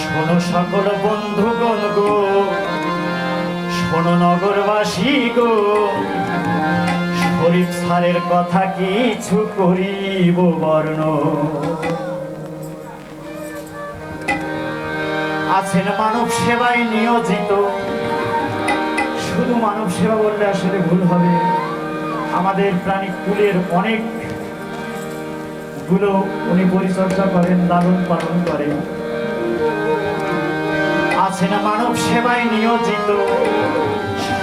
শোনো সকল বন্ধুগণ গো, শোনো নগরবাসী গো, শরীফ স্যারের কথা কিছু করিব বর্ণ। আছেন মানব সেবায় নিয়োজিত, শুধু মানব সেবা বললে আসলে ভুল হবে। আমাদের প্রাণী কুলের অনেক গুলো উনি পরিচর্যা করেন, লালন পালন করেন। আছেন মানব সেবায় নিয়োজিত,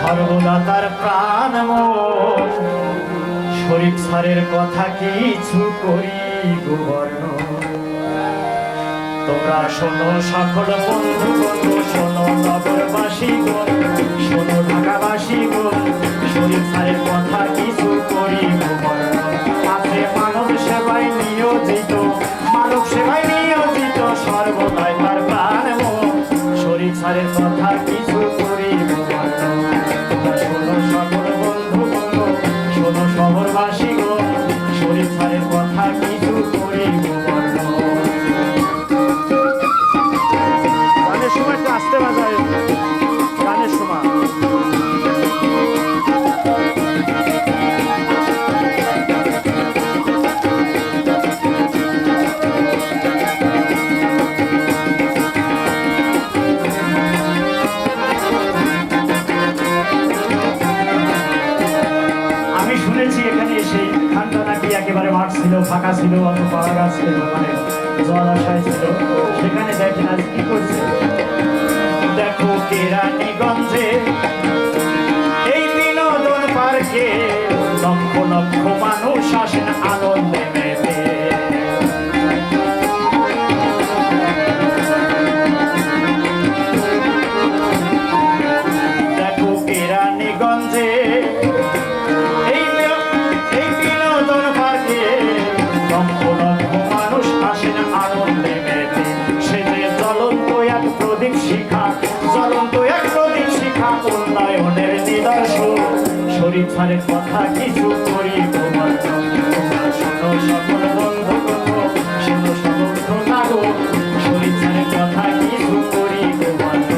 সর্বদা তার প্রাণ মন। শরীফ স্যারের কথা কিছু করিব বর্ণ। তোমরা শোনো সকল বন্ধুগণ, শোনো নগরবাসীগণ, শোনো ঢাকাবাসীগণ, শরীফ স্যারের কথা কিছু করিব বর্ণ। আছে মানব সেবায় নিয়োজিত, মানব সেবায় নিয়োজিত, সর্বদাই তার প্রাণ মন। শরীফ স্যারের কথা কিছু করিব বর্ণ। তোমরা শোনো সকল বন্ধুগণ, শোনো শহরবাসীগণ, শরীফ স্যারের কথা কিছু করিব বর্ণ। গানের সময় একটু আসতে বাজায়, গানের সময় একেবারে মাঠ ছিল, ফাঁকা ছিল, অত পাওয়া গাছ ছিল, মানে জলাশয় ছিল। সেখানে দেখেন আজ কি করছে, দেখো কেরানীগঞ্জে এই বিনোদন পার্কে লক্ষ লক্ষ মানুষ আসেন আনন্দে মেতে। দেখো কেরানীগঞ্জে উন্নয়নের নিদর্শন। শরীফ স্যারের কথা কিছু করিব বর্ণ। তোমরা শোনো সকল বন্ধুগণ, শোনো সমস্ত নাগর, শরীফ স্যারের কথা কিছু করিব বর্ণ।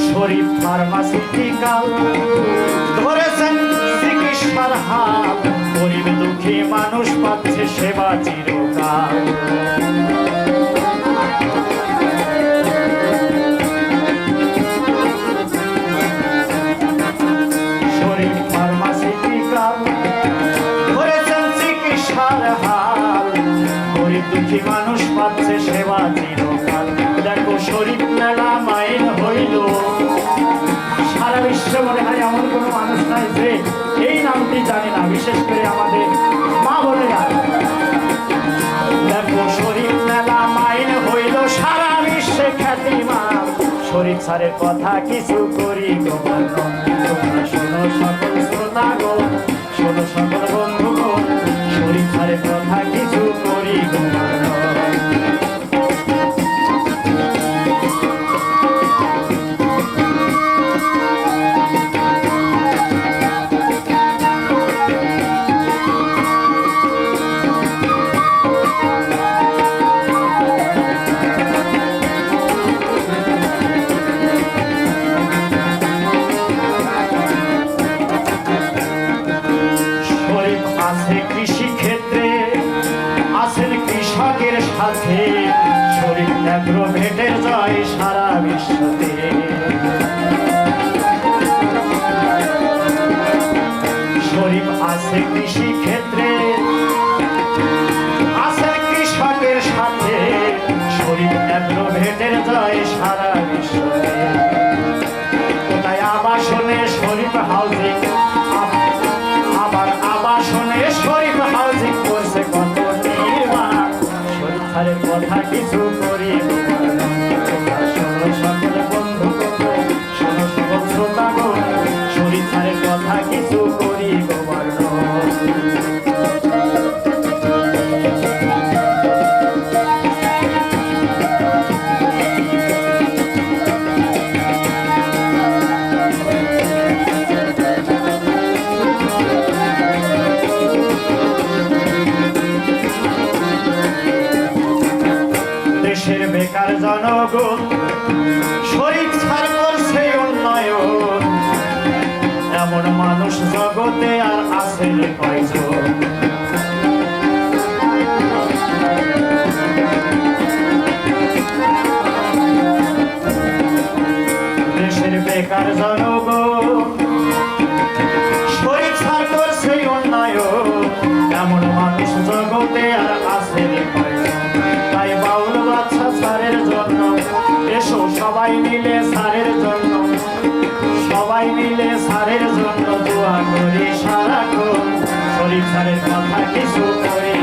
শরীফ ফার্মাসিউটিক্যাল ধরেছেন চিকিৎসার হাত, গরিব দুঃখী মানুষ পাচ্ছে সেবা চিরকাল। শরীফ ফার্মাসিউটিক্যাল ধরেছেন চিকিৎসার হাত, গরিব দুঃখী মানুষ পাচ্ছে সেবা চিরকাল। দেখো শরীফ মেলা মাইন হইল, সারা বিশ্বে মনে হয় এমন কোনো মানুষ নাই যে এই নামটি জানে না, বিশেষ করে আমাদের মা বোনেরা। দেখো শরীফ মেলা মাইন হইল, সারা বিশ্বে খ্যাতিমান। শরীফ স্যারের কথা কিছু করিব বর্ণ। তোমরা শোনো সকল শ্রোতাগণ, শোনো সকল বন্ধুগণ, শরীফ স্যারের কথা কিছু করিব বর্ণ। আছে কৃষি ক্ষেত্রে, আছেন কৃষকের সাথে, শরীফ অ্যাগ্রোভেটের জয় সারা বিশ্বতে। শরীফ আছে কৃষি ক্ষেত্রে, আছে কৃষকের সাথে, শরীফ অ্যাগ্রোভেটের জয় সারা বিশ্বতে। কোথায় আবাসনে শরীফ হাউজিং, আবার আবাসনে শরীফ হাউজিং করছে কত নির্মাণ। শরীফ স্যারের কথা কিছু করিব বর্ণ। তোমরা শোনো সকল বন্ধু, গো শরীফ স্যার করছে উন্নয়ন এমন মানুষ জগতে আর আছে কয়জন দেশের বেকার জনগণ শরীফ স্যার করছে উন্নয়ন এমন মানুষ জগতে আর আছে কয়জন তাই বাউল বাচ্চা স্যারের জন্য এসো সবাই মিলে স্যারের জন্য সবাই মিলে স্যারের জন্য দোয়া করি সারাক্ষণ শরীফ স্যারের কথা কিছু করি